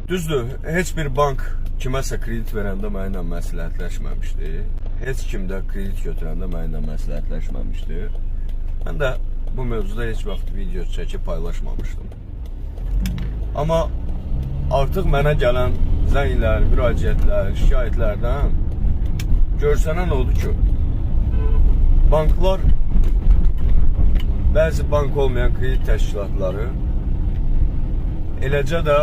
Düzdür, heç bir bank kiməsə kredit verəndə mənimlə məsləhətləşməmişdi. Heç kim də kredit götürəndə mənimlə məsləhətləşməmişdi. Mən də bu mövzuda heç vaxt video çəkib paylaşmamışdım. Amma artıq mənə gələn zənglər, müraciətlər, şikayətlərdən görsənən oldu ki, banklar, bəzi bank olmayan kredit təşkilatları, eləcə də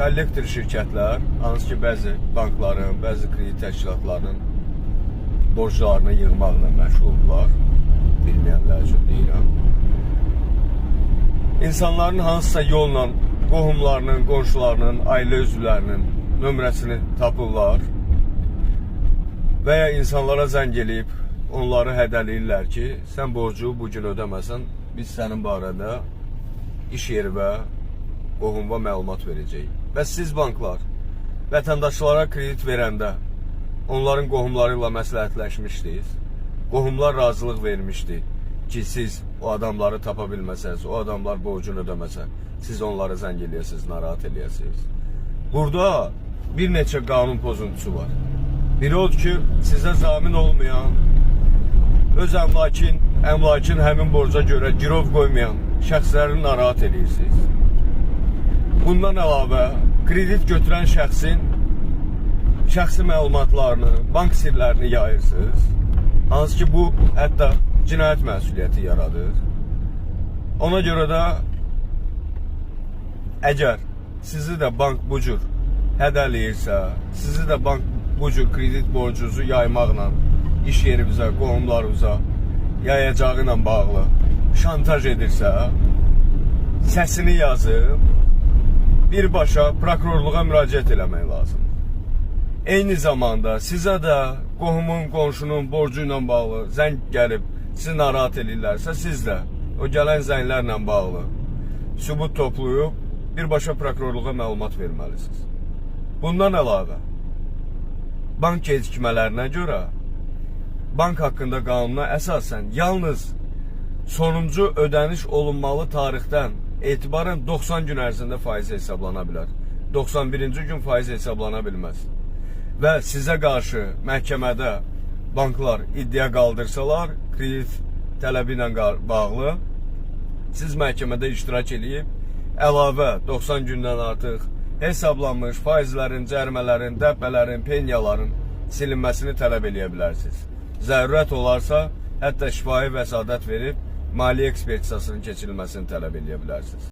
kollektor şirkətlər, hansı ki, bəzi bankların, bəzi kredit təşkilatlarının borclarını yığmaqla məşğuldurlar, bilməyənlər üçün deyirəm. İnsanların hansısa yolla qohumlarının, qonşularının, ailə üzvlərinin nömrəsini tapırlar və ya insanlara zəng eləyib onları hədələyirlər ki, sən borcu bugün ödəməsən, biz sənin barədə iş yeri və qohumva məlumat verəcəyik. Və siz banklar vətəndaşlara kredit verəndə onların qohumları ilə məsləhətləşmişdiniz. Qohumlar razılıq vermişdi ki, siz o adamları tapa bilməsəniz, o adamlar borcunu ödəməsə, siz onları zəng eləyəsiniz, narahat eləyəsiniz. Burada bir neçə qanun pozuntusu var. Biri odur ki, sizə zamin olmayan, öz əmlakin həmin borca görə girov qoymayan şəxsləri narahat edirsiniz. Bundan əlavə, kredit götürən şəxsin şəxsi məlumatlarını, bank sirlərini yayırsınız. Hansı ki, bu hətta cinayət məsuliyyəti yaradır. Ona görə də əgər sizi də bank bu cür hədələyirsə, sizi də bank bu cür kredit borcunuzu yaymaqla iş yerimizə, qohumlarımıza yayacağı ilə bağlı şantaj edirsə, səsini yazıb birbaşa prokurorluğa müraciət eləmək lazım. Eyni zamanda sizə də qohumun, qonşunun borcu ilə bağlı zəng gəlib sizi narahat edirlərsə, siz də o gələn zənglərlə bağlı sübut toplayıb birbaşa prokurorluğa məlumat verməlisiniz. Bundan əlavə, bank gecikmələrinə görə bank haqqında qanuna əsasən yalnız sonuncu ödəniş olunmalı tarixdən etibarən 90 gün ərzində faiz hesablana bilər. 91-ci gün faiz hesablana bilməz. Və sizə qarşı məhkəmədə banklar iddia qaldırsalar, kredit tələbi ilə bağlı, siz məhkəmədə iştirak edib, əlavə 90 gündən artıq hesablanmış faizlərin, cərimələrin, dəbbələrin, penyaların silinməsini tələb edə bilərsiniz. Zərurət olarsa, hətta şifahi vəsadət verib, maliyyə ekspertizasının keçirilməsini tələb edə bilərsiniz.